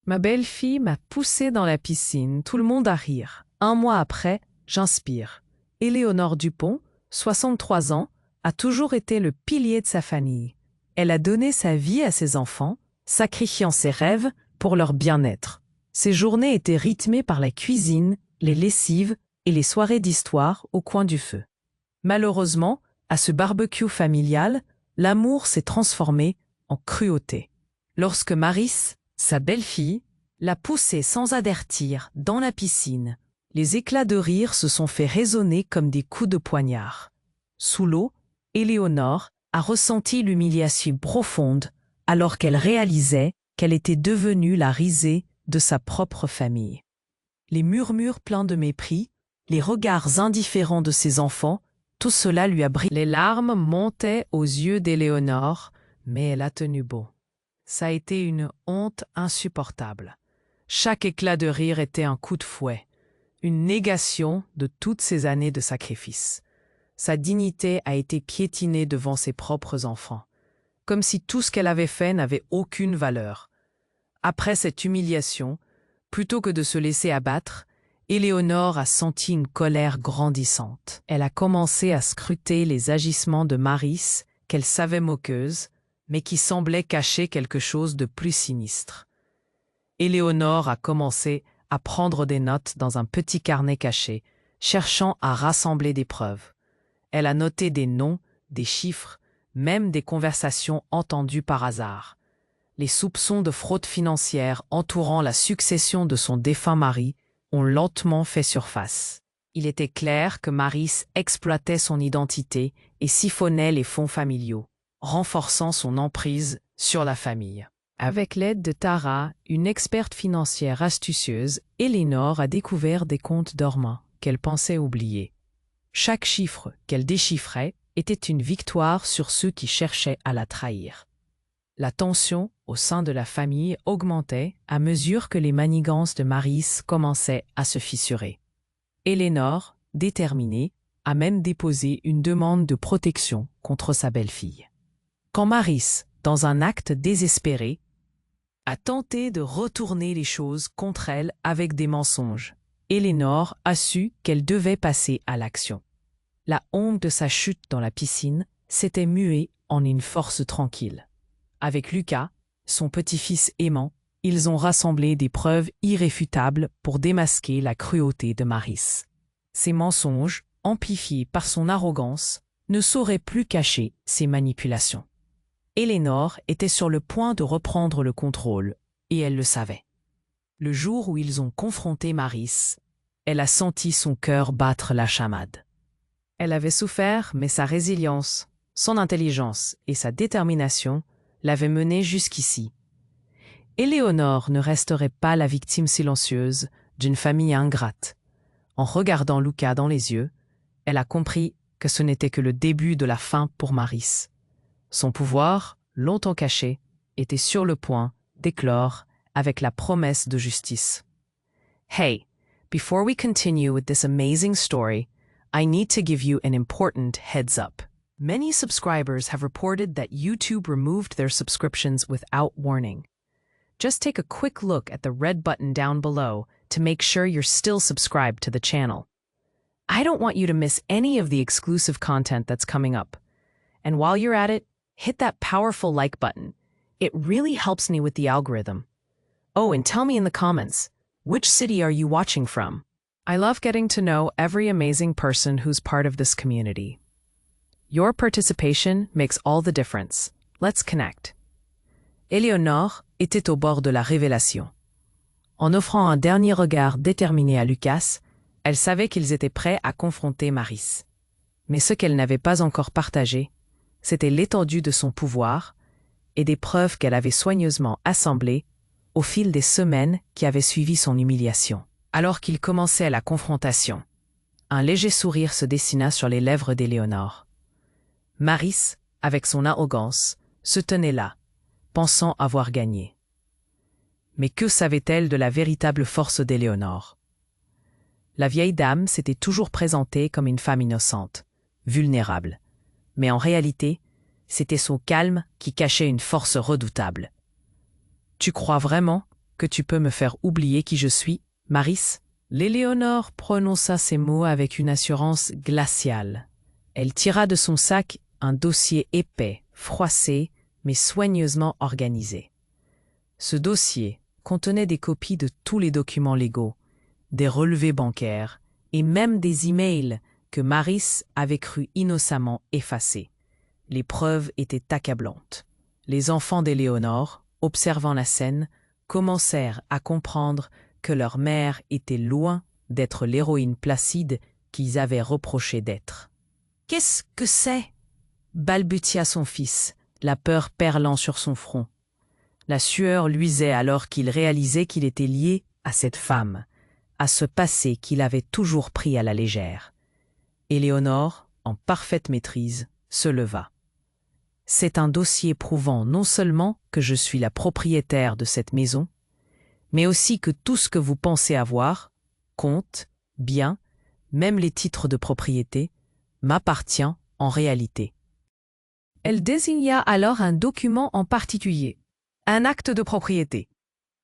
Ma belle-fille m'a poussée dans la piscine, tout le monde à rire. Un mois après, j'inspire. Éléonore Dupont, 63 ans, a toujours été le pilier de sa famille. Elle a donné sa vie à ses enfants, sacrifiant ses rêves pour leur bien-être. Ses journées étaient rythmées par la cuisine, les lessives et les soirées d'histoire au coin du feu. Malheureusement, à ce barbecue familial, l'amour s'est transformé en cruauté. Lorsque Maryse, sa belle-fille, l'a poussée sans avertir dans la piscine, les éclats de rire se sont fait résonner comme des coups de poignard. Sous l'eau, Éléonore a ressenti l'humiliation profonde alors qu'elle réalisait qu'elle était devenue la risée de sa propre famille. Les murmures pleins de mépris, les regards indifférents de ses enfants, tout cela lui a brisé. Les larmes montaient aux yeux d'Éléonore, mais elle a tenu bon. Ça a été une honte insupportable. Chaque éclat de rire était un coup de fouet, une négation de toutes ces années de sacrifice. Sa dignité a été piétinée devant ses propres enfants, comme si tout ce qu'elle avait fait n'avait aucune valeur. Après cette humiliation, plutôt que de se laisser abattre, Éléonore a senti une colère grandissante. Elle a commencé à scruter les agissements de Maryse, qu'elle savait moqueuse, mais qui semblait cacher quelque chose de plus sinistre. Éléonore a commencé à prendre des notes dans un petit carnet caché, cherchant à rassembler des preuves. Elle a noté des noms, des chiffres, même des conversations entendues par hasard. Les soupçons de fraude financière entourant la succession de son défunt mari ont lentement fait surface. Il était clair que Maryse exploitait son identité et siphonnait les fonds familiaux, renforçant son emprise sur la famille. Avec l'aide de Tara, une experte financière astucieuse, Éléonore a découvert des comptes dormants qu'elle pensait oublier. Chaque chiffre qu'elle déchiffrait était une victoire sur ceux qui cherchaient à la trahir. La tension au sein de la famille augmentait à mesure que les manigances de Maryse commençaient à se fissurer. Éléonore, déterminée, a même déposé une demande de protection contre sa belle-fille. Quand Maryse, dans un acte désespéré, a tenté de retourner les choses contre elle avec des mensonges, Éléonore a su qu'elle devait passer à l'action. La honte de sa chute dans la piscine s'était muée en une force tranquille. Avec Lucas, son petit-fils aimant, ils ont rassemblé des preuves irréfutables pour démasquer la cruauté de Maryse. Ses mensonges, amplifiés par son arrogance, ne sauraient plus cacher ses manipulations. Éléonore était sur le point de reprendre le contrôle, et elle le savait. Le jour où ils ont confronté Maryse, elle a senti son cœur battre la chamade. Elle avait souffert, mais sa résilience, son intelligence et sa détermination l'avaient menée jusqu'ici. Éléonore ne resterait pas la victime silencieuse d'une famille ingrate. En regardant Lucas dans les yeux, elle a compris que ce n'était que le début de la fin pour Maryse. Son pouvoir, longtemps caché, était sur le point d'éclore avec la promesse de justice. Hey, before we continue with this amazing story, I need to give you an important heads up. Many subscribers have reported that YouTube removed their subscriptions without warning. Just take a quick look at the red button down below to make sure you're still subscribed to the channel. I don't want you to miss any of the exclusive content that's coming up. And while you're at it, hit that powerful like button. It really helps me with the algorithm. Oh, and tell me in the comments, which city are you watching from? I love getting to know every amazing person who's part of this community. Your participation makes all the difference. Let's connect. Éléonore était au bord de la révélation. En offrant un dernier regard déterminé à Lucas, elle savait qu'ils étaient prêts à confronter Maryse. Mais ce qu'elle n'avait pas encore partagé, c'était l'étendue de son pouvoir et des preuves qu'elle avait soigneusement assemblées au fil des semaines qui avaient suivi son humiliation. Alors qu'il commençait la confrontation, un léger sourire se dessina sur les lèvres d'Éléonore. Maryse, avec son arrogance, se tenait là, pensant avoir gagné. Mais que savait-elle de la véritable force d'Éléonore? La vieille dame s'était toujours présentée comme une femme innocente, vulnérable. Mais en réalité, c'était son calme qui cachait une force redoutable. « Tu crois vraiment que tu peux me faire oublier qui je suis, Maris ?» L'éléonore prononça ces mots avec une assurance glaciale. Elle tira de son sac un dossier épais, froissé, mais soigneusement organisé. Ce dossier contenait des copies de tous les documents légaux, des relevés bancaires et même des emails que Maris avait cru innocemment effacés. Les preuves étaient accablantes. Les enfants d'Éléonore, observant la scène, commencèrent à comprendre que leur mère était loin d'être l'héroïne placide qu'ils avaient reproché d'être. « Qu'est-ce que c'est ?» balbutia son fils, la peur perlant sur son front. La sueur luisait alors qu'il réalisait qu'il était lié à cette femme, à ce passé qu'il avait toujours pris à la légère. Éléonore, en parfaite maîtrise, se leva. « C'est un dossier prouvant non seulement que je suis la propriétaire de cette maison, mais aussi que tout ce que vous pensez avoir, compte, biens, même les titres de propriété, m'appartient en réalité. » Elle désigna alors un document en particulier, un acte de propriété.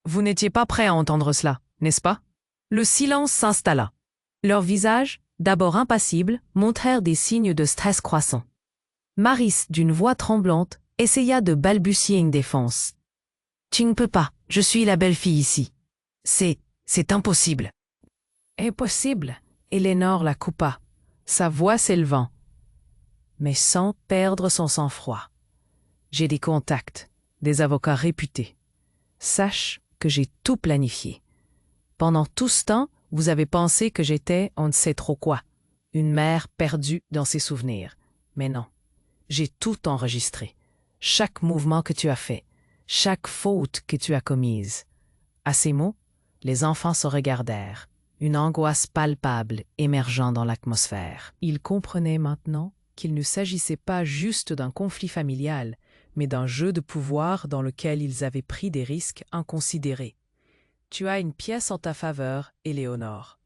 Vous n'étiez pas prêt à entendre cela, n'est-ce pas? Le silence s'installa. Leurs visages, d'abord impassibles, montrèrent des signes de stress croissant. Maris, d'une voix tremblante, essaya de balbutier une défense. « Tu ne peux pas, je suis la belle-fille ici. C'est impossible. »« Impossible !» Éléonore la coupa, sa voix s'élevant, mais sans perdre son sang-froid. « J'ai des contacts, des avocats réputés. Sache que j'ai tout planifié. Pendant tout ce temps, vous avez pensé que j'étais on ne sait trop quoi, une mère perdue dans ses souvenirs. Mais non, j'ai tout enregistré. Chaque mouvement que tu as fait, chaque faute que tu as commise. » À ces mots, les enfants se regardèrent, une angoisse palpable émergeant dans l'atmosphère. Ils comprenaient maintenant qu'il ne s'agissait pas juste d'un conflit familial, mais d'un jeu de pouvoir dans lequel ils avaient pris des risques inconsidérés. « Tu as une pièce en ta faveur, Éléonore, »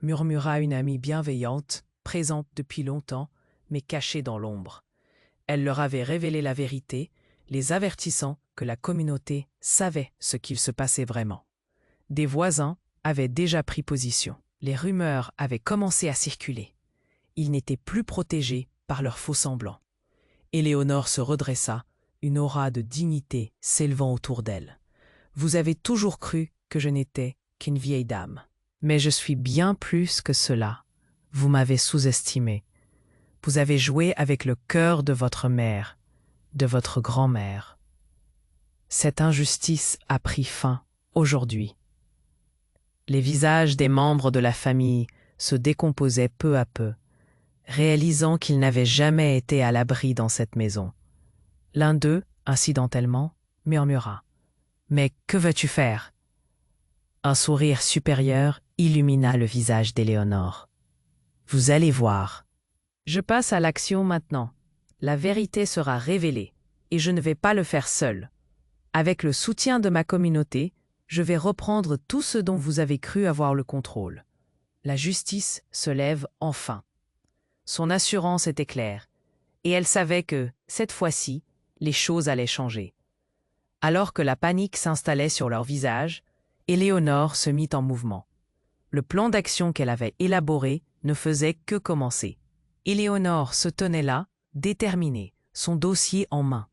murmura une amie bienveillante, présente depuis longtemps, mais cachée dans l'ombre. Elle leur avait révélé la vérité, les avertissant que la communauté savait ce qu'il se passait vraiment. Des voisins avaient déjà pris position. Les rumeurs avaient commencé à circuler. Ils n'étaient plus protégés par leurs faux-semblants. Éléonore se redressa, une aura de dignité s'élevant autour d'elle. « Vous avez toujours cru que je n'étais qu'une vieille dame. Mais je suis bien plus que cela. Vous m'avez sous-estimé. Vous avez joué avec le cœur de votre mère, de votre grand-mère. Cette injustice a pris fin aujourd'hui. » Les visages des membres de la famille se décomposaient peu à peu, réalisant qu'ils n'avaient jamais été à l'abri dans cette maison. L'un d'eux, incidentellement, murmura « Mais que veux-tu faire ?» Un sourire supérieur illumina le visage d'Éléonore. « Vous allez voir. Je passe à l'action maintenant. La vérité sera révélée, et je ne vais pas le faire seul. Avec le soutien de ma communauté, je vais reprendre tout ce dont vous avez cru avoir le contrôle. La justice se lève enfin. » Son assurance était claire, et elle savait que, cette fois-ci, les choses allaient changer. Alors que la panique s'installait sur leurs visages, Éléonore se mit en mouvement. Le plan d'action qu'elle avait élaboré ne faisait que commencer. Éléonore se tenait là, déterminée, son dossier en main.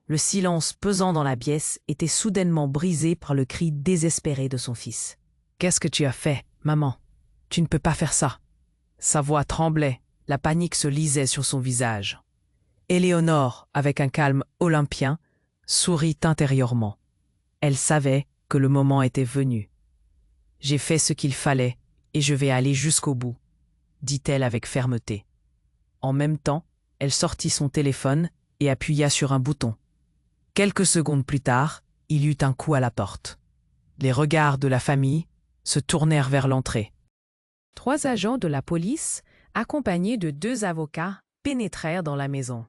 Le silence pesant dans la pièce était soudainement brisé par le cri désespéré de son fils. « Qu'est-ce que tu as fait, maman? Tu ne peux pas faire ça. » Sa voix tremblait, la panique se lisait sur son visage. Éléonore, avec un calme olympien, sourit intérieurement. Elle savait que le moment était venu. « J'ai fait ce qu'il fallait et je vais aller jusqu'au bout, » dit-elle avec fermeté. En même temps, elle sortit son téléphone et appuya sur un bouton. Quelques secondes plus tard, il y eut un coup à la porte. Les regards de la famille se tournèrent vers l'entrée. 3 agents de la police, accompagnés de 2 avocats, pénétrèrent dans la maison.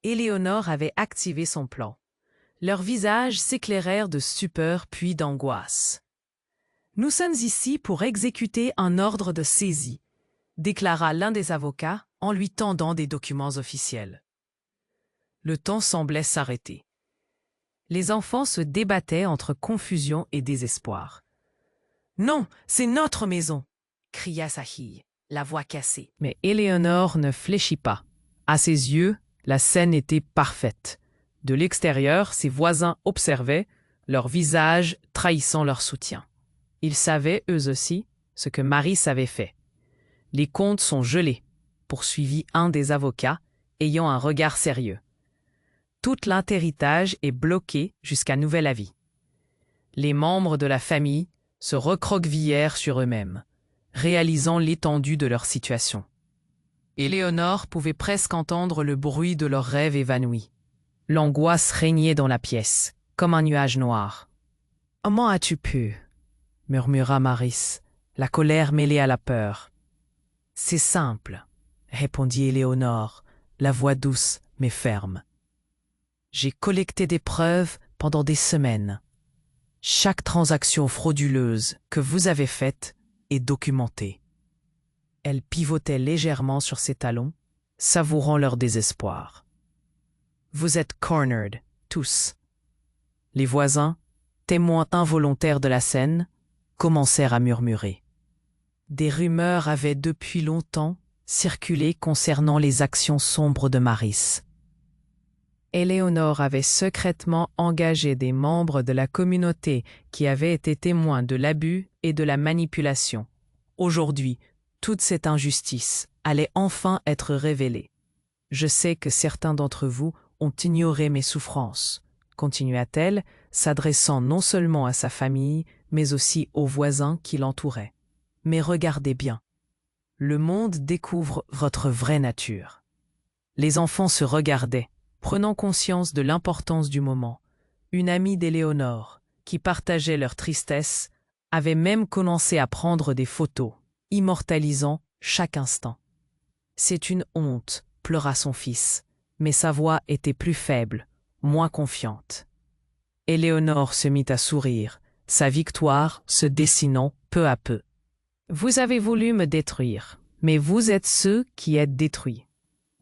Éléonore avait activé son plan. Leurs visages s'éclairèrent de stupeur puis d'angoisse. « Nous sommes ici pour exécuter un ordre de saisie », déclara l'un des avocats en lui tendant des documents officiels. Le temps semblait s'arrêter. Les enfants se débattaient entre confusion et désespoir. « Non, c'est notre maison !» cria sa fille, la voix cassée. Mais Éléonore ne fléchit pas. À ses yeux, la scène était parfaite. De l'extérieur, ses voisins observaient, leurs visages trahissant leur soutien. Ils savaient, eux aussi, ce que Mariss avait fait. Les comptes sont gelés, poursuivit un des avocats, ayant un regard sérieux. Tout l'inhéritage est bloqué jusqu'à nouvel avis. Les membres de la famille se recroquevillèrent sur eux-mêmes, réalisant l'étendue de leur situation. Éléonore pouvait presque entendre le bruit de leurs rêves évanouis. L'angoisse régnait dans la pièce, comme un nuage noir. « Comment as-tu pu ?» murmura Mariss, la colère mêlée à la peur. « C'est simple, » répondit Éléonore, la voix douce mais ferme. « J'ai collecté des preuves pendant des semaines. Chaque transaction frauduleuse que vous avez faite est documentée. » Elle pivotait légèrement sur ses talons, savourant leur désespoir. « Vous êtes cornered, tous. » Les voisins, témoins involontaires de la scène, commencèrent à murmurer. Des rumeurs avaient depuis longtemps circulé concernant les actions sombres de Mariss. Éléonore avait secrètement engagé des membres de la communauté qui avaient été témoins de l'abus et de la manipulation. Aujourd'hui, toute cette injustice allait enfin être révélée. Je sais que certains d'entre vous ont ignoré mes souffrances, continua-t-elle, s'adressant non seulement à sa famille, mais aussi aux voisins qui l'entouraient. Mais regardez bien. Le monde découvre votre vraie nature. Les enfants se regardaient, prenant conscience de l'importance du moment. Une amie d'Éléonore, qui partageait leur tristesse, avait même commencé à prendre des photos, immortalisant chaque instant. « C'est une honte », pleura son fils, mais sa voix était plus faible, moins confiante. Éléonore se mit à sourire, sa victoire se dessinant peu à peu. « Vous avez voulu me détruire, mais vous êtes ceux qui êtes détruits. »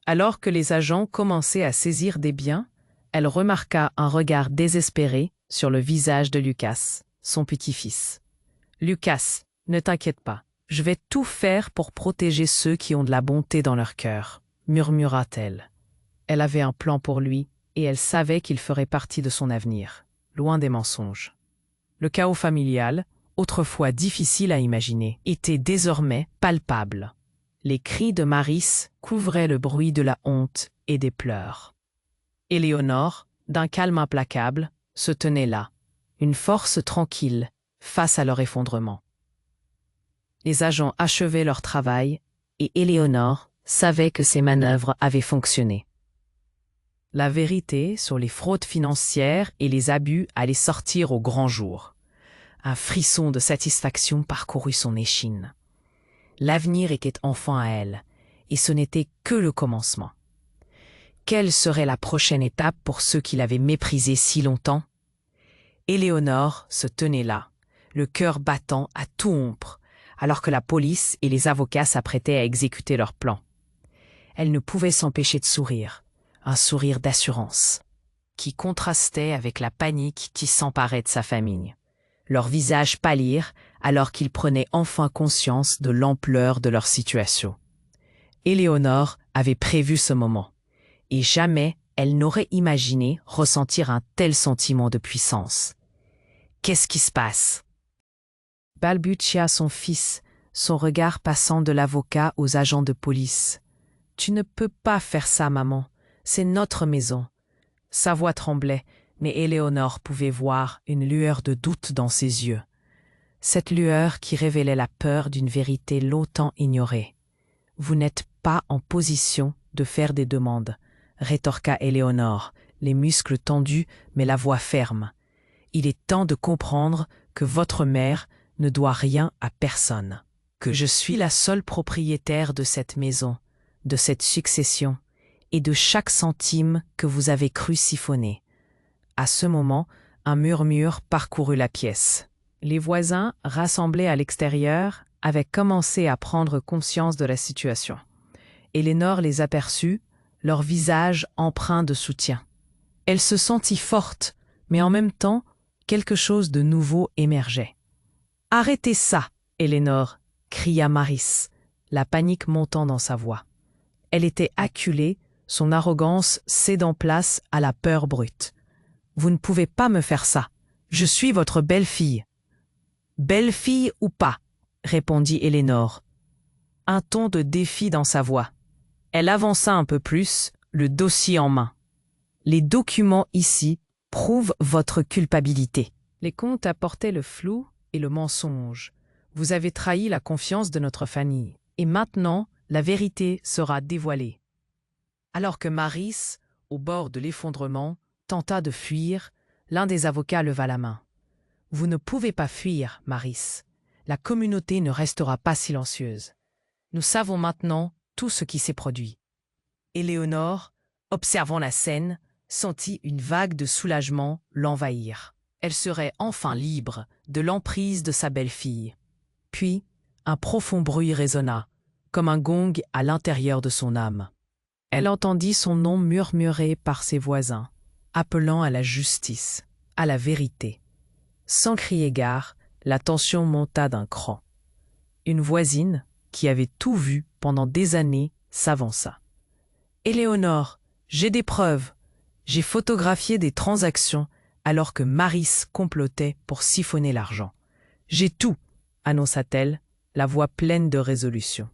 Alors que les agents commençaient à saisir des biens, elle remarqua un regard désespéré sur le visage de Lucas, son petit-fils. « Lucas, ne t'inquiète pas, je vais tout faire pour protéger ceux qui ont de la bonté dans leur cœur, » murmura-t-elle. Elle avait un plan pour lui et elle savait qu'il ferait partie de son avenir, loin des mensonges. Le chaos familial, autrefois difficile à imaginer, était désormais palpable. Les cris de Mariss couvraient le bruit de la honte et des pleurs. Éléonore, d'un calme implacable, se tenait là, une force tranquille face à leur effondrement. Les agents achevaient leur travail et Éléonore savait que ses manœuvres avaient fonctionné. La vérité sur les fraudes financières et les abus allait sortir au grand jour. Un frisson de satisfaction parcourut son échine. L'avenir était enfin à elle, et ce n'était que le commencement. Quelle serait la prochaine étape pour ceux qui l'avaient méprisée si longtemps? Éléonore se tenait là, le cœur battant à tout rompre, alors que la police et les avocats s'apprêtaient à exécuter leur plan. Elle ne pouvait s'empêcher de sourire, un sourire d'assurance, qui contrastait avec la panique qui s'emparait de sa famille. Leurs visages pâlirent alors qu'ils prenaient enfin conscience de l'ampleur de leur situation. Éléonore avait prévu ce moment, et jamais elle n'aurait imaginé ressentir un tel sentiment de puissance. « Qu'est-ce qui se passe ?» balbutia son fils, son regard passant de l'avocat aux agents de police. « Tu ne peux pas faire ça, maman. C'est notre maison. » Sa voix tremblait, mais Éléonore pouvait voir une lueur de doute dans ses yeux. Cette lueur qui révélait la peur d'une vérité longtemps ignorée. « Vous n'êtes pas en position de faire des demandes, » rétorqua Éléonore, les muscles tendus mais la voix ferme. « Il est temps de comprendre que votre mère ne doit rien à personne, que je suis la seule propriétaire de cette maison, de cette succession et de chaque centime que vous avez cru siphonner. » À ce moment, un murmure parcourut la pièce. Les voisins, rassemblés à l'extérieur, avaient commencé à prendre conscience de la situation. Éléonore les aperçut, leur visage empreint de soutien. Elle se sentit forte, Mais en même temps, quelque chose de nouveau émergeait. « Arrêtez ça, Éléonore !» cria Maris, la panique montant dans sa voix. Elle était acculée, son arrogance cédant place à la peur brute. « Vous ne pouvez pas me faire ça. Je suis votre belle-fille. »« Belle-fille ou pas ?» répondit Éléonore, un ton de défi dans sa voix. Elle avança un peu plus, le dossier en main. « Les documents ici prouvent votre culpabilité. » Les comptes apportaient le flou et le mensonge. Vous avez trahi la confiance de notre famille. Et maintenant, la vérité sera dévoilée. Alors que Maris, au bord de l'effondrement, tenta de fuir, l'un des avocats leva la main. « Vous ne pouvez pas fuir, Maris. La communauté ne restera pas silencieuse. Nous savons maintenant tout ce qui s'est produit. » Éléonore, observant la scène, sentit une vague de soulagement l'envahir. Elle serait enfin libre de l'emprise de sa belle-fille. Puis, un profond bruit résonna, comme un gong à l'intérieur de son âme. Elle entendit son nom murmuré par ses voisins, appelant à la justice, à la vérité. Sans crier gare, la tension monta d'un cran. Une voisine, qui avait tout vu pendant des années, s'avança. « Éléonore, j'ai des preuves. J'ai photographié des transactions alors que Maris complotait pour siphonner l'argent. J'ai tout, annonça-t-elle, la voix pleine de résolution.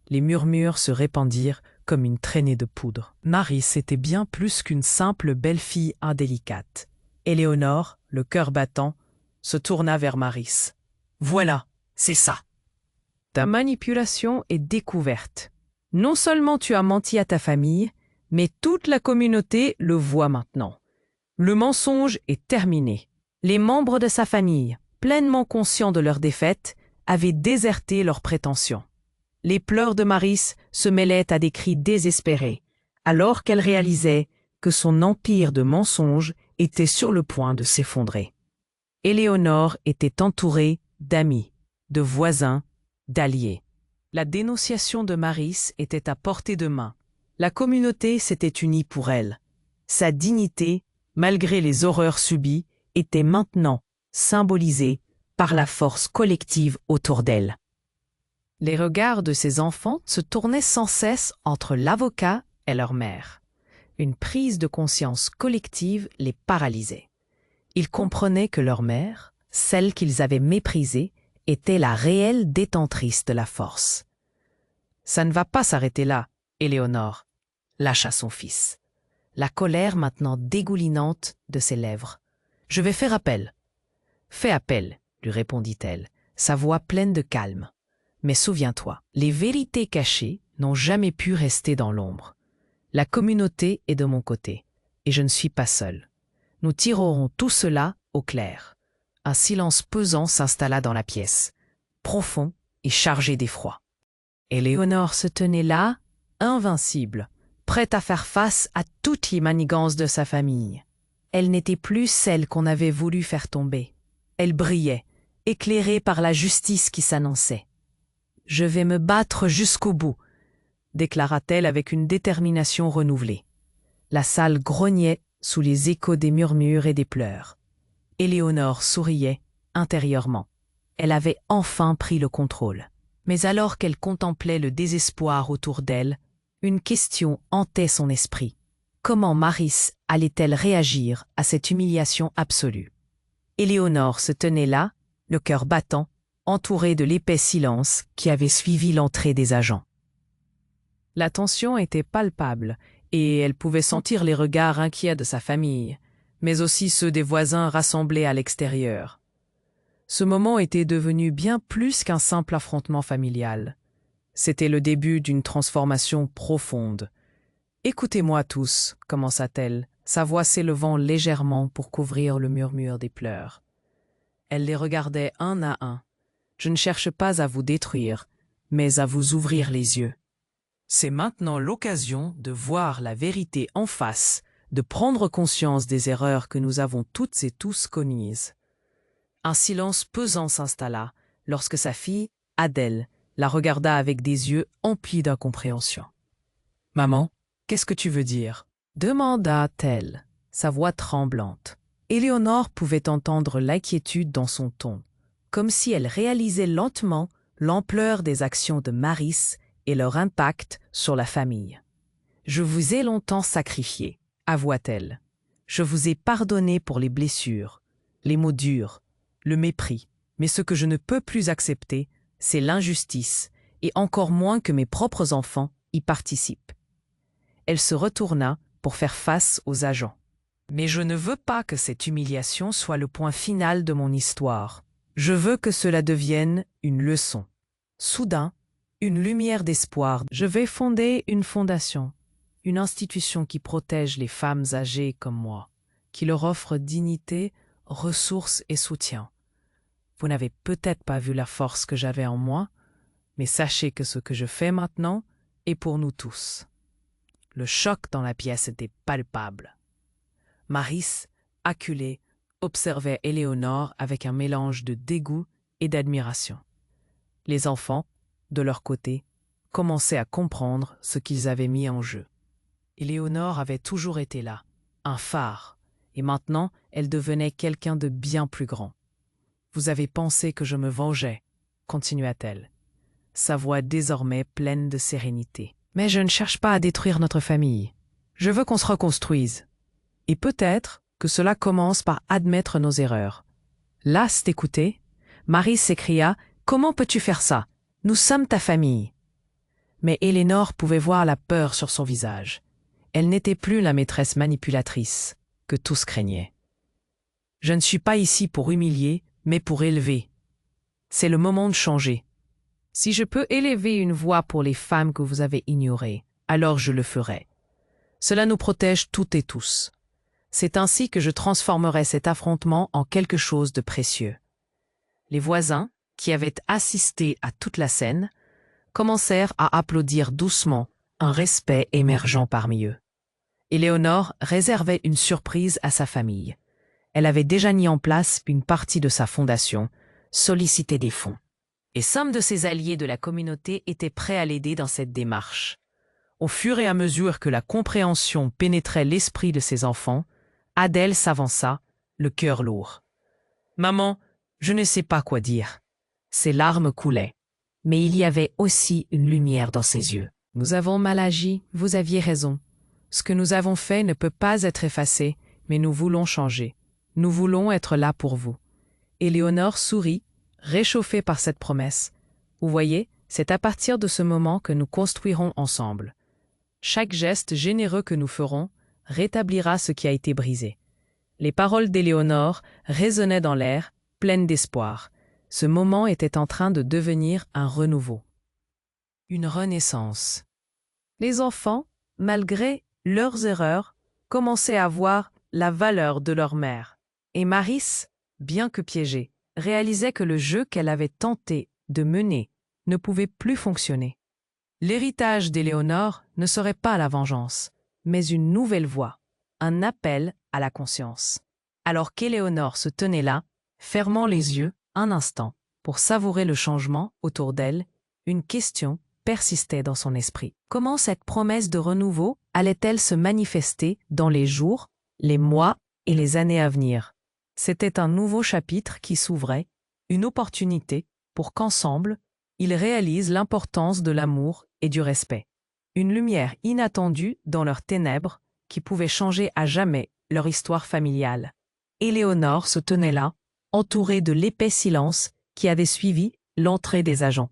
Les murmures se répandirent comme une traînée de poudre. Maris était bien plus qu'une simple belle-fille indélicate. Éléonore, le cœur battant, se tourna vers Maris. « Voilà, c'est ça. Ta manipulation est découverte. Non seulement tu as menti à ta famille, mais toute la communauté le voit maintenant. Le mensonge est terminé. Les membres de sa famille, pleinement conscients de leur défaite, avaient déserté leurs prétentions. Les pleurs de Maris se mêlaient à des cris désespérés, alors qu'elle réalisait que son empire de mensonges était sur le point de s'effondrer. Éléonore était entourée d'amis, de voisins, d'alliés. La dénonciation de Maris était à portée de main. La communauté s'était unie pour elle. Sa dignité, malgré les horreurs subies, était maintenant symbolisée par la force collective autour d'elle. Les regards de ses enfants se tournaient sans cesse entre l'avocat et leur mère. Une prise de conscience collective les paralysait. Ils comprenaient que leur mère, celle qu'ils avaient méprisée, était la réelle détentrice de la force. « Ça ne va pas s'arrêter là, Éléonore », lâcha son fils, la colère maintenant dégoulinante de ses lèvres. « Je vais faire appel. »« Fais appel, » lui répondit-elle, sa voix pleine de calme. « Mais souviens-toi, les vérités cachées n'ont jamais pu rester dans l'ombre. La communauté est de mon côté, et je ne suis pas seul. Nous tirerons tout cela au clair. » Un silence pesant s'installa dans la pièce, profond et chargé d'effroi. Éléonore se tenait là, invincible, prête à faire face à toutes les manigances de sa famille. Elle n'était plus celle qu'on avait voulu faire tomber. Elle brillait, éclairée par la justice qui s'annonçait. « Je vais me battre jusqu'au bout », déclara-t-elle avec une détermination renouvelée. La salle grognait sous les échos des murmures et des pleurs. Éléonore souriait intérieurement. Elle avait enfin pris le contrôle. Mais alors qu'elle contemplait le désespoir autour d'elle, une question hantait son esprit. Comment Maris allait-elle réagir à cette humiliation absolue? Éléonore se tenait là, le cœur battant, entourée de l'épais silence qui avait suivi l'entrée des agents. La tension était palpable, et elle pouvait sentir les regards inquiets de sa famille, mais aussi ceux des voisins rassemblés à l'extérieur. Ce moment était devenu bien plus qu'un simple affrontement familial. C'était le début d'une transformation profonde. « Écoutez-moi tous », commença-t-elle, sa voix s'élevant légèrement pour couvrir le murmure des pleurs. Elle les regardait un à un. « Je ne cherche pas à vous détruire, mais à vous ouvrir les yeux. C'est maintenant l'occasion de voir la vérité en face, de prendre conscience des erreurs que nous avons toutes et tous commises. » Un silence pesant s'installa lorsque sa fille, Adèle, la regarda avec des yeux emplis d'incompréhension. « Maman, qu'est-ce que tu veux dire ?» demanda-t-elle, sa voix tremblante. Éléonore pouvait entendre l'inquiétude dans son ton, comme si elle réalisait lentement l'ampleur des actions de Maryse et leur impact sur la famille. « Je vous ai longtemps sacrifié, avoua-t-elle. Je vous ai pardonné pour les blessures, les mots durs, le mépris, mais ce que je ne peux plus accepter, c'est l'injustice, et encore moins que mes propres enfants y participent. » Elle se retourna pour faire face aux agents. « Mais je ne veux pas que cette humiliation soit le point final de mon histoire. Je veux que cela devienne une leçon. » Soudain, une lumière d'espoir. « Je vais fonder une fondation, une institution qui protège les femmes âgées comme moi, qui leur offre dignité, ressources et soutien. Vous n'avez peut-être pas vu la force que j'avais en moi, mais sachez que ce que je fais maintenant est pour nous tous. » Le choc dans la pièce était palpable. Maryse, acculée, observait Éléonore avec un mélange de dégoût et d'admiration. Les enfants, de leur côté, commençaient à comprendre ce qu'ils avaient mis en jeu. Éléonore avait toujours été là, un phare, et maintenant elle devenait quelqu'un de bien plus grand. « Vous avez pensé que je me vengeais, » continua-t-elle, sa voix désormais pleine de sérénité. « Mais je ne cherche pas à détruire notre famille. Je veux qu'on se reconstruise. Et peut-être que cela commence par admettre nos erreurs. » Lasse d'écouter, Maryse s'écria « Comment peux-tu faire ça? Nous sommes ta famille. » Mais Éléonore pouvait voir la peur sur son visage. Elle n'était plus la maîtresse manipulatrice que tous craignaient. « Je ne suis pas ici pour humilier, mais pour élever. C'est le moment de changer. Si je peux élever une voix pour les femmes que vous avez ignorées, alors je le ferai. Cela nous protège toutes et tous. C'est ainsi que je transformerai cet affrontement en quelque chose de précieux. » Les voisins, qui avaient assisté à toute la scène, commencèrent à applaudir doucement, un respect émergeant parmi eux. Éléonore réservait une surprise à sa famille. Elle avait déjà mis en place une partie de sa fondation, sollicité des fonds. Et somme de ses alliés de la communauté étaient prêts à l'aider dans cette démarche. Au fur et à mesure que la compréhension pénétrait l'esprit de ses enfants, Adèle s'avança, le cœur lourd. « Maman, je ne sais pas quoi dire. » Ses larmes coulaient, mais il y avait aussi une lumière dans ses yeux. « Nous avons mal agi, vous aviez raison. Ce que nous avons fait ne peut pas être effacé, mais nous voulons changer. Nous voulons être là pour vous. » Éléonore sourit, réchauffée par cette promesse. « Vous voyez, c'est à partir de ce moment que nous construirons ensemble. Chaque geste généreux que nous ferons rétablira ce qui a été brisé. » Les paroles d'Éléonore résonnaient dans l'air, pleines d'espoir. Ce moment était en train de devenir un renouveau. Une renaissance. Les enfants, malgré leurs erreurs, commençaient à voir la valeur de leur mère. Et Maryse, bien que piégée, réalisait que le jeu qu'elle avait tenté de mener ne pouvait plus fonctionner. L'héritage d'Éléonore ne serait pas la vengeance, mais une nouvelle voie, un appel à la conscience. Alors qu'Éléonore se tenait là, fermant les yeux un instant pour savourer le changement autour d'elle, une question persistait dans son esprit. Comment cette promesse de renouveau allait-elle se manifester dans les jours, les mois et les années à venir? C'était un nouveau chapitre qui s'ouvrait, une opportunité pour qu'ensemble, ils réalisent l'importance de l'amour et du respect. Une lumière inattendue dans leurs ténèbres qui pouvait changer à jamais leur histoire familiale. Éléonore se tenait là, entourée de l'épais silence qui avait suivi l'entrée des agents.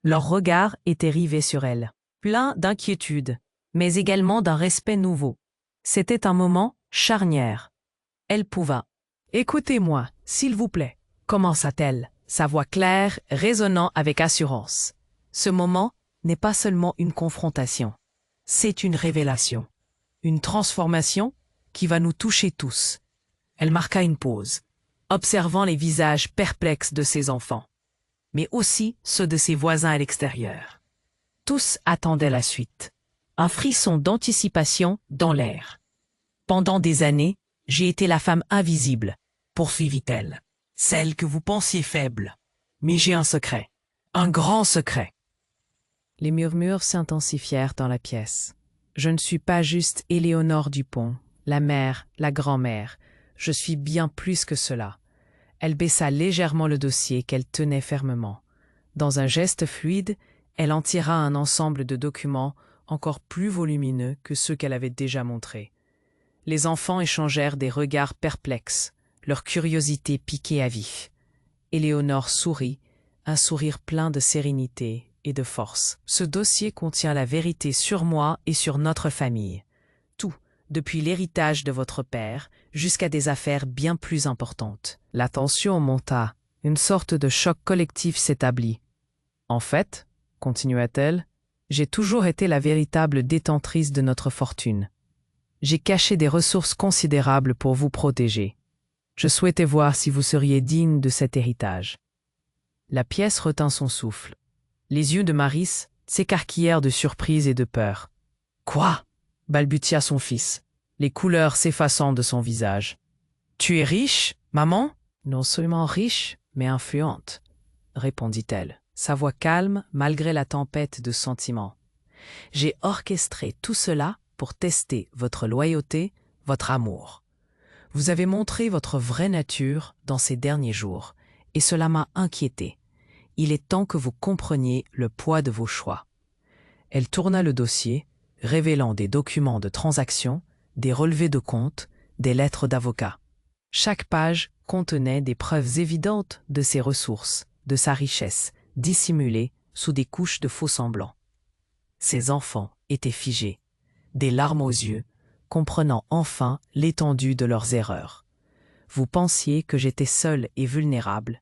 Leur regard était rivé sur elle, plein d'inquiétude, mais également d'un respect nouveau. C'était un moment charnière. Elle pouva. « Écoutez-moi, s'il vous plaît », commença-t-elle, sa voix claire résonnant avec assurance. « Ce moment n'est pas seulement une confrontation, c'est une révélation, une transformation qui va nous toucher tous. » Elle marqua une pause, observant les visages perplexes de ses enfants, mais aussi ceux de ses voisins à l'extérieur. Tous attendaient la suite. Un frisson d'anticipation dans l'air. « Pendant des années, j'ai été la femme invisible, » poursuivit-elle, « celle que vous pensiez faible. Mais j'ai un secret, un grand secret. » Les murmures s'intensifièrent dans la pièce. « Je ne suis pas juste Éléonore Dupont, la mère, la grand-mère. Je suis bien plus que cela. » Elle baissa légèrement le dossier qu'elle tenait fermement. Dans un geste fluide, elle en tira un ensemble de documents encore plus volumineux que ceux qu'elle avait déjà montrés. Les enfants échangèrent des regards perplexes, leur curiosité piquée à vif. Éléonore sourit, un sourire plein de sérénité et de force. « Ce dossier contient la vérité sur moi et sur notre famille. Tout, depuis l'héritage de votre père jusqu'à des affaires bien plus importantes. » La tension monta, une sorte de choc collectif s'établit. « En fait, » continua-t-elle, « j'ai toujours été la véritable détentrice de notre fortune. J'ai caché des ressources considérables pour vous protéger. Je souhaitais voir si vous seriez digne de cet héritage. » La pièce retint son souffle. Les yeux de Maris s'écarquillèrent de surprise et de peur. « Quoi ?» balbutia son fils, les couleurs s'effaçant de son visage. « Tu es riche, maman ?»« Non seulement riche, mais influente, » répondit-elle, sa voix calme malgré la tempête de sentiments. « J'ai orchestré tout cela pour tester votre loyauté, votre amour. Vous avez montré votre vraie nature dans ces derniers jours, et cela m'a inquiété. Il est temps que vous compreniez le poids de vos choix. » Elle tourna le dossier, révélant des documents de transaction, des relevés de compte, des lettres d'avocat. Chaque page contenait des preuves évidentes de ses ressources, de sa richesse, dissimulée sous des couches de faux-semblants. Ses enfants étaient figés, des larmes aux yeux, comprenant enfin l'étendue de leurs erreurs. Vous pensiez que j'étais seule et vulnérable,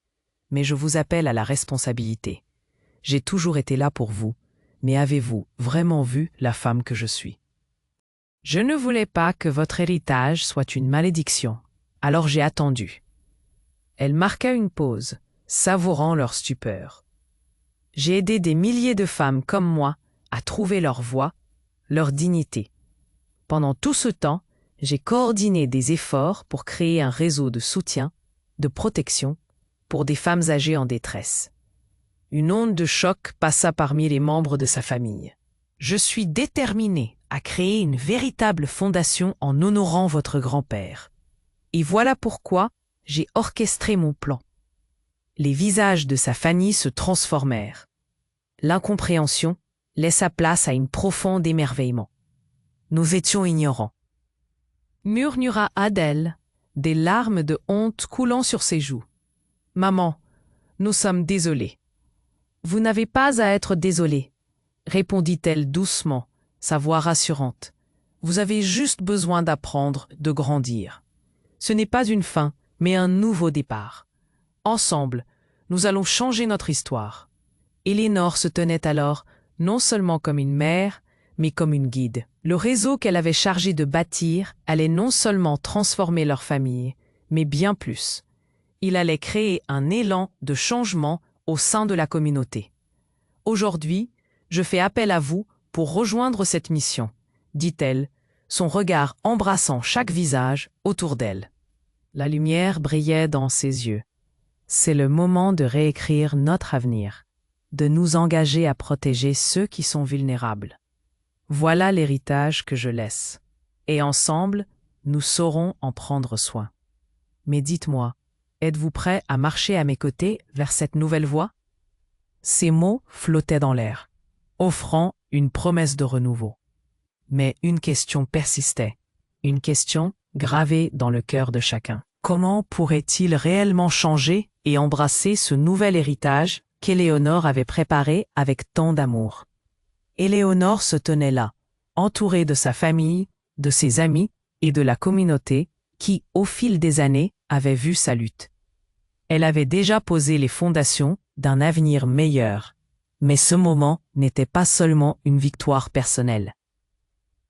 mais je vous appelle à la responsabilité. J'ai toujours été là pour vous, mais avez-vous vraiment vu la femme que je suis? Je ne voulais pas que votre héritage soit une malédiction, alors j'ai attendu. Elle marqua une pause, savourant leur stupeur. J'ai aidé des milliers de femmes comme moi à trouver leur voie, leur dignité. Pendant tout ce temps, j'ai coordonné des efforts pour créer un réseau de soutien, de protection, pour des femmes âgées en détresse. Une onde de choc passa parmi les membres de sa famille. Je suis déterminée à créer une véritable fondation en honorant votre grand-père. Et voilà pourquoi j'ai orchestré mon plan. Les visages de sa famille se transformèrent. L'incompréhension laissa place à une profonde émerveillement. Nous étions ignorants. Murmura Adèle, des larmes de honte coulant sur ses joues. « Maman, nous sommes désolés. »« Vous n'avez pas à être désolée, » répondit-elle doucement, sa voix rassurante. « Vous avez juste besoin d'apprendre, de grandir. Ce n'est pas une fin, mais un nouveau départ. Ensemble, nous allons changer notre histoire. » Éléonore se tenait alors non seulement comme une mère, mais comme une guide. Le réseau qu'elle avait chargé de bâtir allait non seulement transformer leur famille, mais bien plus. Il allait créer un élan de changement au sein de la communauté. « Aujourd'hui, je fais appel à vous pour rejoindre cette mission, » dit-elle, son regard embrassant chaque visage autour d'elle. La lumière brillait dans ses yeux. « C'est le moment de réécrire notre avenir, de nous engager à protéger ceux qui sont vulnérables. Voilà l'héritage que je laisse, et ensemble, nous saurons en prendre soin. Mais dites-moi, êtes-vous prêt à marcher à mes côtés vers cette nouvelle voie ?» Ces mots flottaient dans l'air, offrant une promesse de renouveau. Mais une question persistait, une question gravée dans le cœur de chacun. Comment pourrait-il réellement changer et embrasser ce nouvel héritage qu'Éléonore avait préparé avec tant d'amour? Éléonore se tenait là, entourée de sa famille, de ses amis et de la communauté qui, au fil des années, avait vu sa lutte. Elle avait déjà posé les fondations d'un avenir meilleur, mais ce moment n'était pas seulement une victoire personnelle.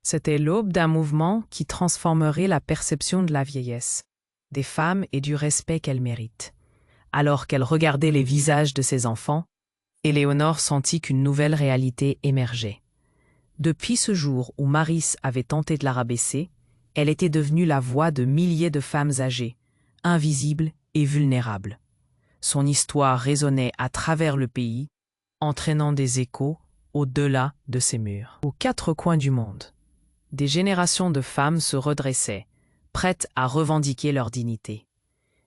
C'était l'aube d'un mouvement qui transformerait la perception de la vieillesse, des femmes et du respect qu'elles méritent. Alors qu'elle regardait les visages de ses enfants, Éléonore sentit qu'une nouvelle réalité émergeait. Depuis ce jour où Maris avait tenté de la rabaisser, elle était devenue la voix de milliers de femmes âgées, invisibles et vulnérables. Son histoire résonnait à travers le pays, entraînant des échos au-delà de ses murs. Aux quatre coins du monde, des générations de femmes se redressaient, prête à revendiquer leur dignité.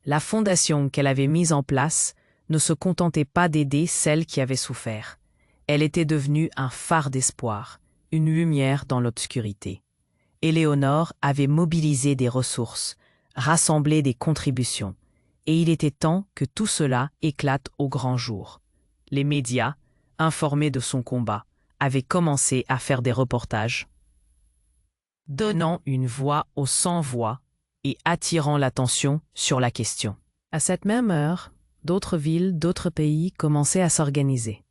La fondation qu'elle avait mise en place ne se contentait pas d'aider celles qui avaient souffert. Elle était devenue un phare d'espoir, une lumière dans l'obscurité. Éléonore avait mobilisé des ressources, rassemblé des contributions, et il était temps que tout cela éclate au grand jour. Les médias, informés de son combat, avaient commencé à faire des reportages, donnant une voix aux sans-voix et attirant l'attention sur la question. À cette même heure, d'autres villes, d'autres pays commençaient à s'organiser.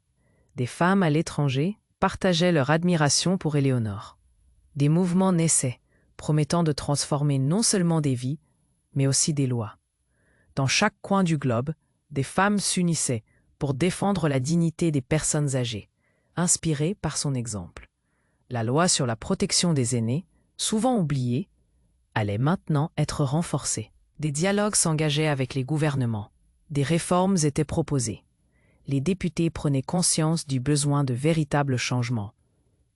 Des femmes à l'étranger partageaient leur admiration pour Éléonore. Des mouvements naissaient, promettant de transformer non seulement des vies, mais aussi des lois. Dans chaque coin du globe, des femmes s'unissaient pour défendre la dignité des personnes âgées, inspirées par son exemple. La loi sur la protection des aînés, souvent oubliée, allait maintenant être renforcée. Des dialogues s'engageaient avec les gouvernements. Des réformes étaient proposées. Les députés prenaient conscience du besoin de véritables changements.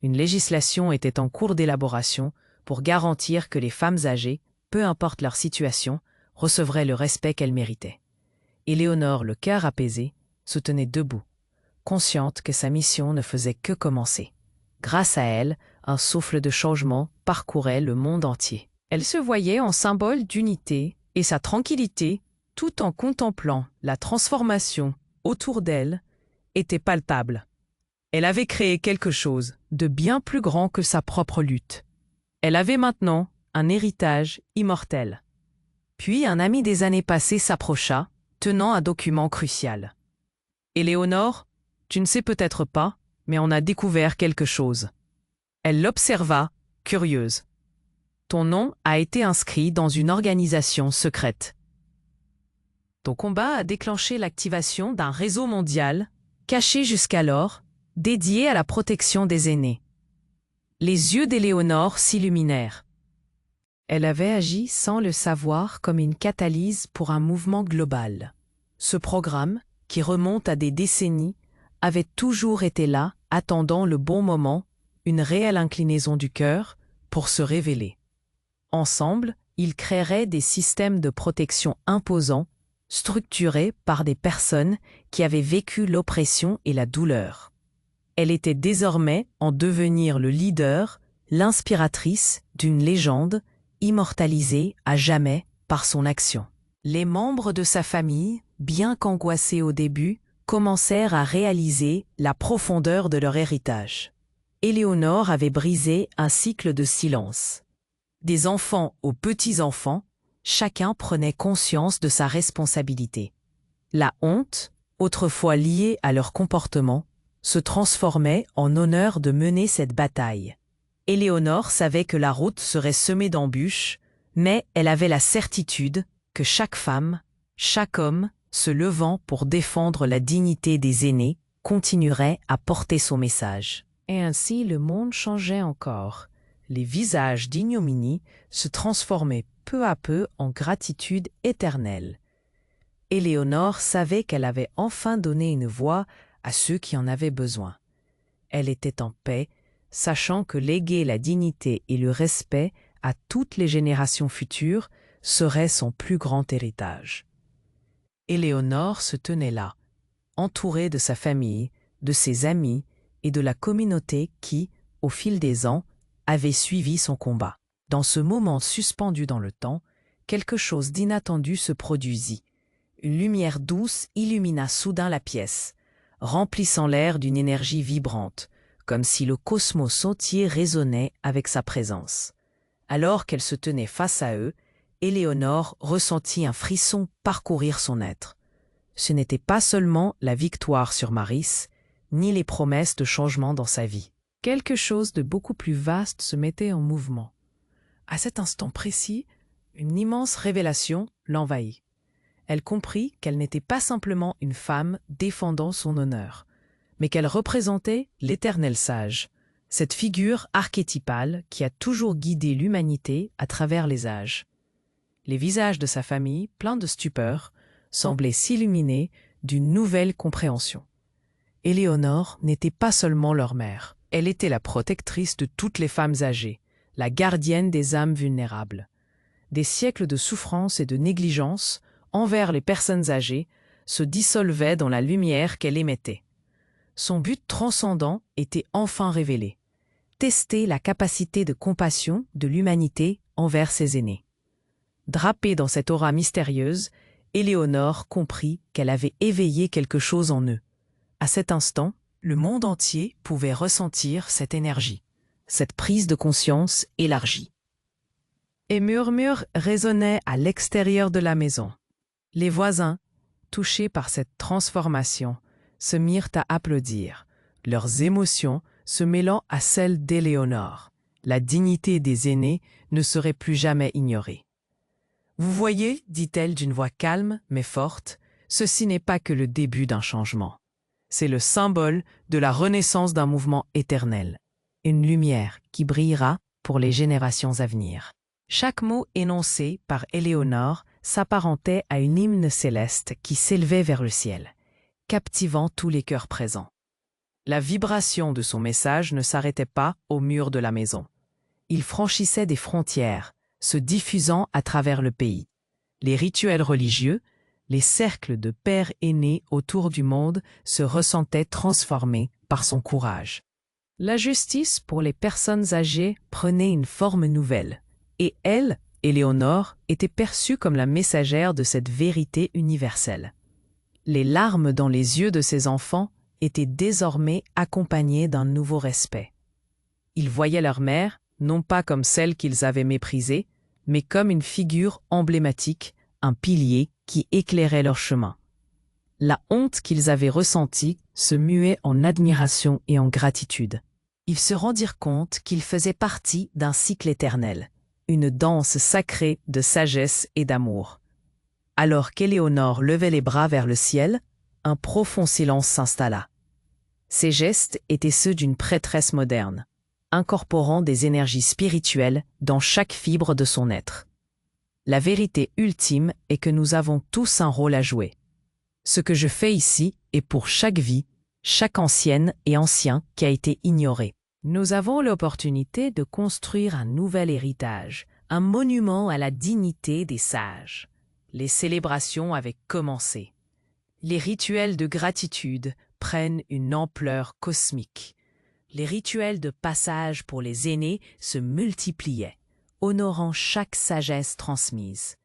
Une législation était en cours d'élaboration pour garantir que les femmes âgées, peu importe leur situation, recevraient le respect qu'elles méritaient. Éléonore, le cœur apaisé, se tenait debout, consciente que sa mission ne faisait que commencer. Grâce à elle, un souffle de changement parcourait le monde entier. Elle se voyait en symbole d'unité et sa tranquillité, tout en contemplant la transformation autour d'elle, était palpable. Elle avait créé quelque chose de bien plus grand que sa propre lutte. Elle avait maintenant un héritage immortel. Puis un ami des années passées s'approcha, tenant un document crucial. « Éléonore, tu ne sais peut-être pas, mais on a découvert quelque chose. » Elle l'observa, curieuse. « Ton nom a été inscrit dans une organisation secrète. Ton combat a déclenché l'activation d'un réseau mondial, caché jusqu'alors, dédié à la protection des aînés. » Les yeux d'Éléonore s'illuminèrent. Elle avait agi sans le savoir comme une catalyse pour un mouvement global. Ce programme, qui remonte à des décennies, avait toujours été là, attendant le bon moment, une réelle inclinaison du cœur, pour se révéler. Ensemble, ils créeraient des systèmes de protection imposants, structurés par des personnes qui avaient vécu l'oppression et la douleur. Elle était désormais en devenir le leader, l'inspiratrice d'une légende, immortalisée à jamais par son action. Les membres de sa famille, bien qu'angoissés au début, commencèrent à réaliser la profondeur de leur héritage. Éléonore avait brisé un cycle de silence. Des enfants aux petits-enfants, chacun prenait conscience de sa responsabilité. La honte, autrefois liée à leur comportement, se transformait en honneur de mener cette bataille. Éléonore savait que la route serait semée d'embûches, mais elle avait la certitude que chaque femme, chaque homme, se levant pour défendre la dignité des aînés, continuerait à porter son message. Et ainsi le monde changeait encore. Les visages d'ignominie se transformaient peu à peu en gratitude éternelle. Éléonore savait qu'elle avait enfin donné une voix à ceux qui en avaient besoin. Elle était en paix, sachant que léguer la dignité et le respect à toutes les générations futures serait son plus grand héritage. Éléonore se tenait là, entourée de sa famille, de ses amis et de la communauté qui, au fil des ans, avait suivi son combat. Dans ce moment suspendu dans le temps, quelque chose d'inattendu se produisit. Une lumière douce illumina soudain la pièce, remplissant l'air d'une énergie vibrante, comme si le cosmos entier résonnait avec sa présence. Alors qu'elle se tenait face à eux, Éléonore ressentit un frisson parcourir son être. Ce n'était pas seulement la victoire sur Maris, ni les promesses de changement dans sa vie. Quelque chose de beaucoup plus vaste se mettait en mouvement. À cet instant précis, une immense révélation l'envahit. Elle comprit qu'elle n'était pas simplement une femme défendant son honneur, mais qu'elle représentait l'Éternel Sage, cette figure archétypale qui a toujours guidé l'humanité à travers les âges. Les visages de sa famille, pleins de stupeur, semblaient s'illuminer d'une nouvelle compréhension. Éléonore n'était pas seulement leur mère, elle était la protectrice de toutes les femmes âgées, la gardienne des âmes vulnérables. Des siècles de souffrance et de négligence envers les personnes âgées se dissolvaient dans la lumière qu'elle émettait. Son but transcendant était enfin révélé: tester la capacité de compassion de l'humanité envers ses aînés. Drapée dans cette aura mystérieuse, Éléonore comprit qu'elle avait éveillé quelque chose en eux. À cet instant, le monde entier pouvait ressentir cette énergie, cette prise de conscience élargie. Et murmures résonnaient à l'extérieur de la maison. Les voisins, touchés par cette transformation, se mirent à applaudir, leurs émotions se mêlant à celles d'Éléonore. La dignité des aînés ne serait plus jamais ignorée. « Vous voyez, dit-elle d'une voix calme mais forte, ceci n'est pas que le début d'un changement. C'est le symbole de la renaissance d'un mouvement éternel, une lumière qui brillera pour les générations à venir. » Chaque mot énoncé par Éléonore s'apparentait à une hymne céleste qui s'élevait vers le ciel, captivant tous les cœurs présents. La vibration de son message ne s'arrêtait pas aux murs de la maison. Il franchissait des frontières, se diffusant à travers le pays. Les rituels religieux, les cercles de pères aînés autour du monde se ressentaient transformés par son courage. La justice pour les personnes âgées prenait une forme nouvelle, et elle, Éléonore, était perçue comme la messagère de cette vérité universelle. Les larmes dans les yeux de ses enfants étaient désormais accompagnées d'un nouveau respect. Ils voyaient leur mère, non pas comme celle qu'ils avaient méprisée, mais comme une figure emblématique, un pilier qui éclairait leur chemin. La honte qu'ils avaient ressentie se muait en admiration et en gratitude. Ils se rendirent compte qu'ils faisaient partie d'un cycle éternel, une danse sacrée de sagesse et d'amour. Alors qu'Éléonore levait les bras vers le ciel, un profond silence s'installa. Ses gestes étaient ceux d'une prêtresse moderne, incorporant des énergies spirituelles dans chaque fibre de son être. La vérité ultime est que nous avons tous un rôle à jouer. Ce que je fais ici est pour chaque vie, chaque ancienne et ancien qui a été ignoré. Nous avons l'opportunité de construire un nouvel héritage, un monument à la dignité des sages. Les célébrations avaient commencé. Les rituels de gratitude prennent une ampleur cosmique. Les rituels de passage pour les aînés se multipliaient, honorant chaque sagesse transmise.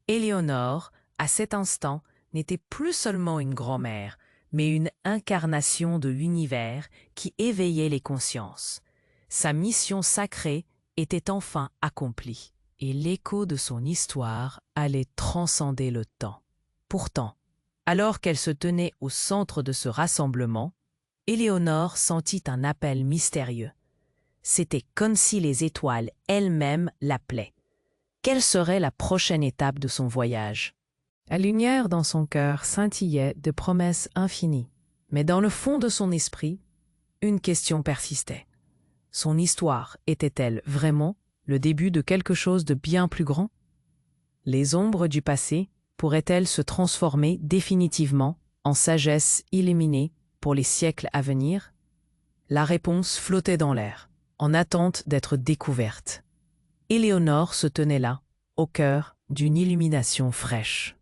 Éléonore, à cet instant, n'était plus seulement une grand-mère, mais une incarnation de l'univers qui éveillait les consciences. Sa mission sacrée était enfin accomplie, et l'écho de son histoire allait transcender le temps. Pourtant, alors qu'elle se tenait au centre de ce rassemblement, Éléonore sentit un appel mystérieux. C'était comme si les étoiles elles-mêmes l'appelaient. Quelle serait la prochaine étape de son voyage? La lumière dans son cœur scintillait de promesses infinies, mais dans le fond de son esprit, une question persistait. Son histoire était-elle vraiment le début de quelque chose de bien plus grand? Les ombres du passé pourraient-elles se transformer définitivement en sagesse illuminée pour les siècles à venir? La réponse flottait dans l'air, en attente d'être découverte. Éléonore se tenait là, au cœur d'une illumination fraîche,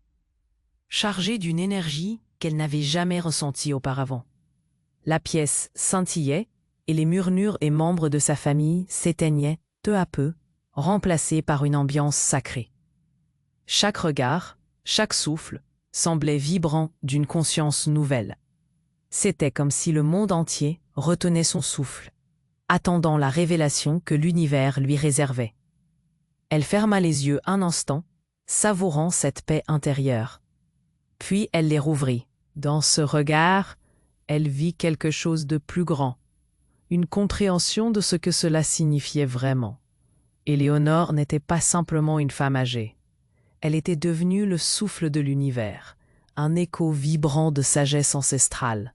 chargée d'une énergie qu'elle n'avait jamais ressentie auparavant. La pièce scintillait et les murmures et membres de sa famille s'éteignaient peu à peu, remplacés par une ambiance sacrée. Chaque regard, chaque souffle, semblait vibrant d'une conscience nouvelle. C'était comme si le monde entier retenait son souffle, attendant la révélation que l'univers lui réservait. Elle ferma les yeux un instant, savourant cette paix intérieure. Puis elle les rouvrit. Dans ce regard, elle vit quelque chose de plus grand, une compréhension de ce que cela signifiait vraiment. Éléonore n'était pas simplement une femme âgée. Elle était devenue le souffle de l'univers, un écho vibrant de sagesse ancestrale.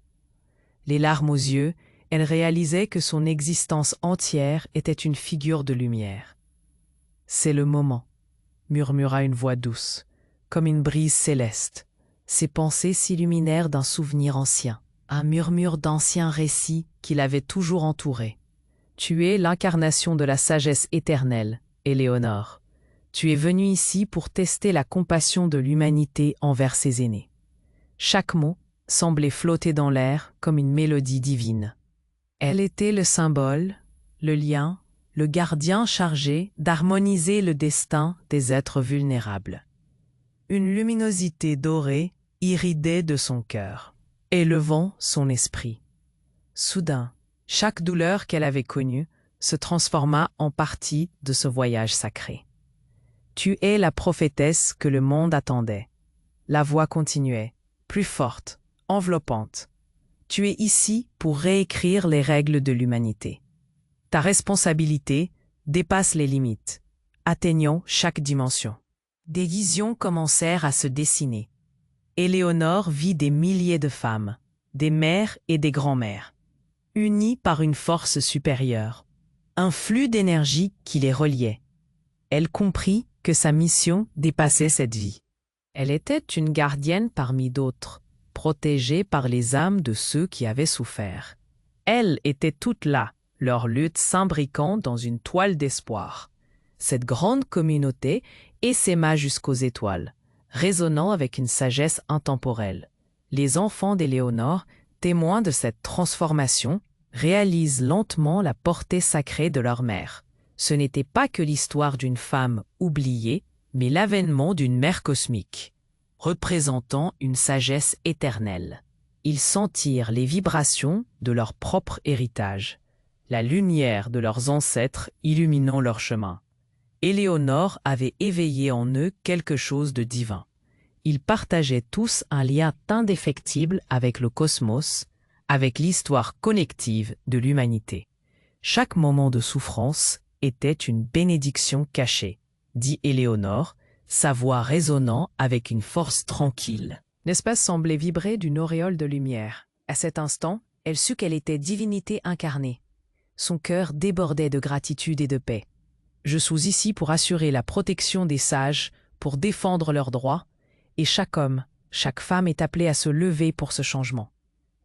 Les larmes aux yeux, elle réalisait que son existence entière était une figure de lumière. « C'est le moment », murmura une voix douce, comme une brise céleste. Ses pensées s'illuminèrent d'un souvenir ancien, un murmure d'anciens récits qui l'avaient toujours entouré. « Tu es l'incarnation de la sagesse éternelle, Éléonore. Tu es venu ici pour tester la compassion de l'humanité envers ses aînés. Chaque mot semblait flotter dans l'air comme une mélodie divine. Elle était le symbole, le lien, le gardien chargé d'harmoniser le destin des êtres vulnérables. Une luminosité dorée iridait de son cœur, élevant son esprit. Soudain, chaque douleur qu'elle avait connue se transforma en partie de ce voyage sacré. Tu es la prophétesse que le monde attendait. La voix continuait, plus forte, enveloppante. Tu es ici pour réécrire les règles de l'humanité. Ta responsabilité dépasse les limites, atteignant chaque dimension. Des visions commencèrent à se dessiner. Éléonore vit des milliers de femmes, des mères et des grands-mères, unies par une force supérieure, un flux d'énergie qui les reliait. Elle comprit que sa mission dépassait cette vie. Elle était une gardienne parmi d'autres, protégée par les âmes de ceux qui avaient souffert. Elle était toute là, leur lutte s'imbriquant dans une toile d'espoir. Cette grande communauté essaima jusqu'aux étoiles, résonnant avec une sagesse intemporelle. Les enfants d'Éléonore, témoins de cette transformation, réalisent lentement la portée sacrée de leur mère. Ce n'était pas que l'histoire d'une femme oubliée, mais l'avènement d'une mère cosmique, représentant une sagesse éternelle. Ils sentirent les vibrations de leur propre héritage, la lumière de leurs ancêtres illuminant leur chemin. Éléonore avait éveillé en eux quelque chose de divin. Ils partageaient tous un lien indéfectible avec le cosmos, avec l'histoire collective de l'humanité. Chaque moment de souffrance était une bénédiction cachée, dit Éléonore, sa voix résonnant avec une force tranquille. L'espace semblait vibrer d'une auréole de lumière. À cet instant, elle sut qu'elle était divinité incarnée. Son cœur débordait de gratitude et de paix. Je suis ici pour assurer la protection des sages, pour défendre leurs droits, et chaque homme, chaque femme est appelé à se lever pour ce changement.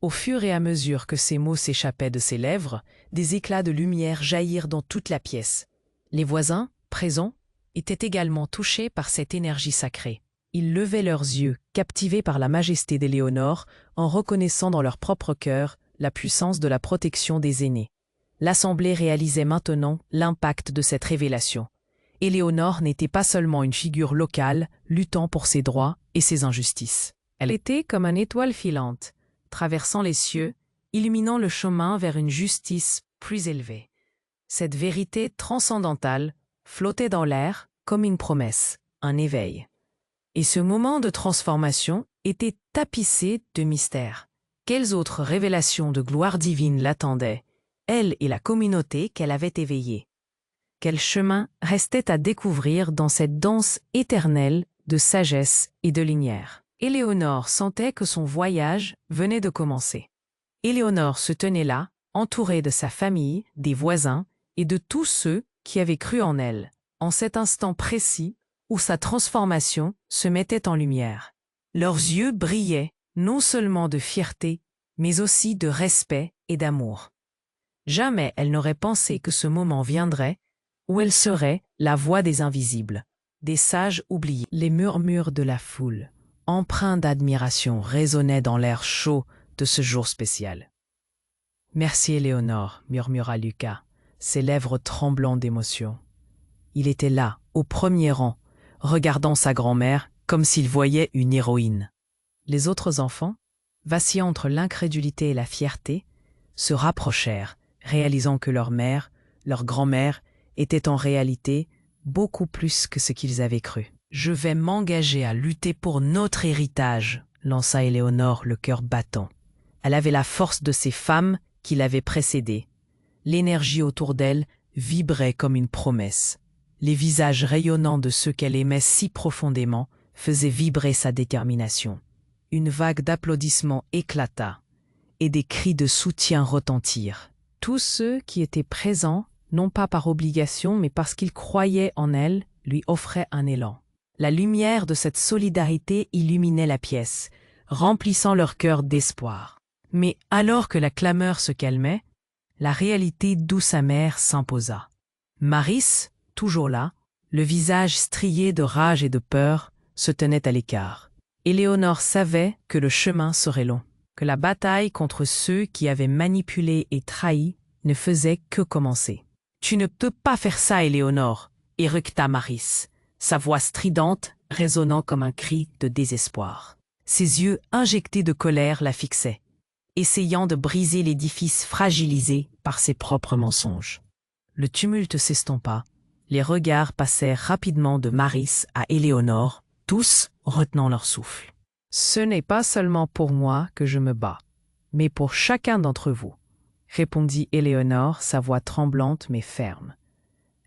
Au fur et à mesure que ces mots s'échappaient de ses lèvres, des éclats de lumière jaillirent dans toute la pièce. Les voisins, présents, étaient également touchés par cette énergie sacrée. Ils levaient leurs yeux, captivés par la majesté d'Éléonore, en reconnaissant dans leur propre cœur la puissance de la protection des aînés. L'Assemblée réalisait maintenant l'impact de cette révélation. Éléonore n'était pas seulement une figure locale, luttant pour ses droits et ses injustices. Elle était comme une étoile filante, traversant les cieux, illuminant le chemin vers une justice plus élevée. Cette vérité transcendantale flottait dans l'air comme une promesse, un éveil. Et ce moment de transformation était tapissé de mystères. Quelles autres révélations de gloire divine l'attendaient, elle et la communauté qu'elle avait éveillée? Quel chemin restait à découvrir dans cette danse éternelle de sagesse et de lumière? Éléonore sentait que son voyage venait de commencer. Éléonore se tenait là, entourée de sa famille, des voisins et de tous ceux qui avaient cru en elle, en cet instant précis où sa transformation se mettait en lumière. Leurs yeux brillaient, non seulement de fierté, mais aussi de respect et d'amour. Jamais elle n'aurait pensé que ce moment viendrait où elle serait la voix des invisibles, des sages oubliés. Les murmures de la foule, empreints d'admiration, résonnaient dans l'air chaud de ce jour spécial. « Merci, Éléonore, » murmura Lucas, ses lèvres tremblant d'émotion. Il était là, au premier rang, regardant sa grand-mère comme s'il voyait une héroïne. Les autres enfants, vacillant entre l'incrédulité et la fierté, se rapprochèrent, réalisant que leur mère, leur grand-mère, étaient en réalité beaucoup plus que ce qu'ils avaient cru. « Je vais m'engager à lutter pour notre héritage », lança Éléonore, le cœur battant. Elle avait la force de ces femmes qui l'avaient précédée. L'énergie autour d'elle vibrait comme une promesse. Les visages rayonnants de ceux qu'elle aimait si profondément faisaient vibrer sa détermination. Une vague d'applaudissements éclata, et des cris de soutien retentirent. Tous ceux qui étaient présents, non pas par obligation, mais parce qu'ils croyaient en elle, lui offraient un élan. La lumière de cette solidarité illuminait la pièce, remplissant leur cœur d'espoir. Mais alors que la clameur se calmait, la réalité douce amère s'imposa. Maris, toujours là, le visage strié de rage et de peur, se tenait à l'écart. Éléonore savait que le chemin serait long, que la bataille contre ceux qui avaient manipulé et trahi ne faisait que commencer. « Tu ne peux pas faire ça, Éléonore !» éructa Maris, sa voix stridente résonnant comme un cri de désespoir. Ses yeux injectés de colère la fixaient, essayant de briser l'édifice fragilisé par ses propres mensonges. Le tumulte s'estompa, les regards passèrent rapidement de Maris à Éléonore, tous retenant leur souffle. « Ce n'est pas seulement pour moi que je me bats, mais pour chacun d'entre vous, » répondit Éléonore, sa voix tremblante mais ferme.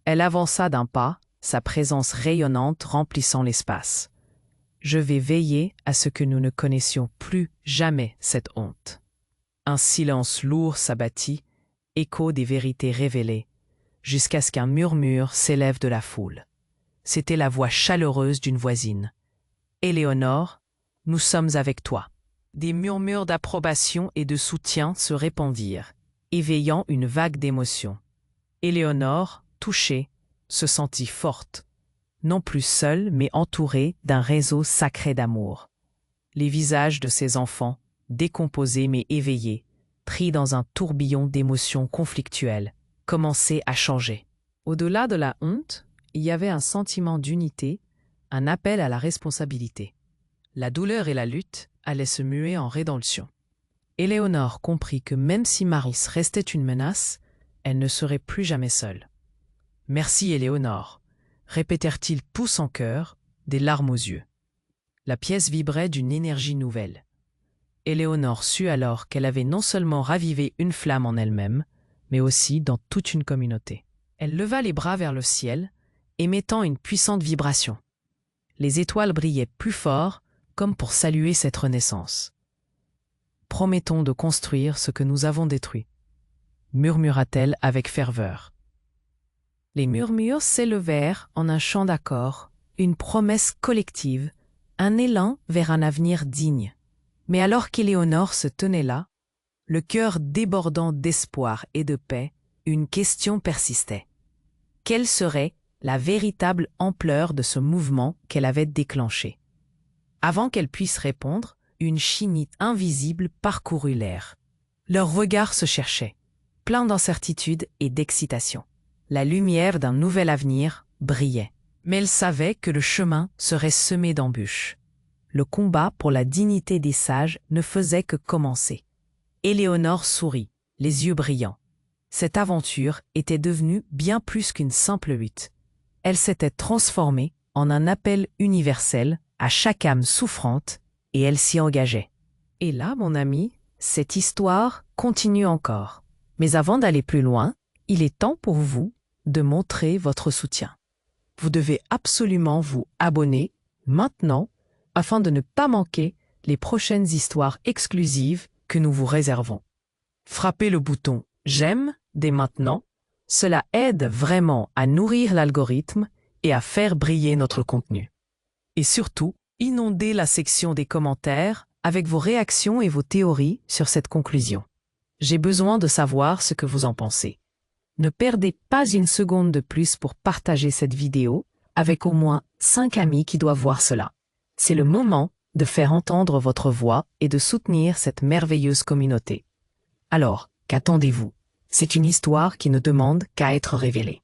Elle avança d'un pas, sa présence rayonnante remplissant l'espace. « Je vais veiller à ce que nous ne connaissions plus jamais cette honte. » Un silence lourd s'abattit, écho des vérités révélées, jusqu'à ce qu'un murmure s'élève de la foule. C'était la voix chaleureuse d'une voisine. « Éléonore, nous sommes avec toi. » Des murmures d'approbation et de soutien se répandirent, éveillant une vague d'émotion. Éléonore, touchée, se sentit forte, non plus seule mais entourée d'un réseau sacré d'amour. Les visages de ses enfants, décomposés mais éveillés, pris dans un tourbillon d'émotions conflictuelles, commençaient à changer. Au-delà de la honte, il y avait un sentiment d'unité, un appel à la responsabilité. La douleur et la lutte allaient se muer en rédemption. Éléonore comprit que même si Maris restait une menace, elle ne serait plus jamais seule. « Merci, Éléonore », répétèrent-ils tous en chœur, des larmes aux yeux. La pièce vibrait d'une énergie nouvelle. Éléonore sut alors qu'elle avait non seulement ravivé une flamme en elle-même, mais aussi dans toute une communauté. Elle leva les bras vers le ciel, émettant une puissante vibration. Les étoiles brillaient plus fort, comme pour saluer cette renaissance. « Promettons de construire ce que nous avons détruit », murmura-t-elle avec ferveur. Les murmures s'élevèrent en un chant d'accord, une promesse collective, un élan vers un avenir digne. Mais alors qu'Éléonore se tenait là, le cœur débordant d'espoir et de paix, une question persistait. Quelle serait la véritable ampleur de ce mouvement qu'elle avait déclenché? Avant qu'elle puisse répondre, une chignite invisible parcourut l'air. Leurs regards se cherchaient, pleins d'incertitude et d'excitation. La lumière d'un nouvel avenir brillait, mais elle savait que le chemin serait semé d'embûches. Le combat pour la dignité des sages ne faisait que commencer. Éléonore sourit, les yeux brillants. Cette aventure était devenue bien plus qu'une simple lutte. Elle s'était transformée en un appel universel à chaque âme souffrante, et elle s'y engageait. Et là, mon ami, cette histoire continue encore. Mais avant d'aller plus loin, il est temps pour vous de montrer votre soutien. Vous devez absolument vous abonner maintenant afin de ne pas manquer les prochaines histoires exclusives que nous vous réservons. Frappez le bouton « J'aime » dès maintenant. Cela aide vraiment à nourrir l'algorithme et à faire briller notre contenu. Et surtout, inondez la section des commentaires avec vos réactions et vos théories sur cette conclusion. J'ai besoin de savoir ce que vous en pensez. Ne perdez pas une seconde de plus pour partager cette vidéo avec au moins 5 amis qui doivent voir cela. C'est le moment de faire entendre votre voix et de soutenir cette merveilleuse communauté. Alors, qu'attendez-vous? C'est une histoire qui ne demande qu'à être révélée.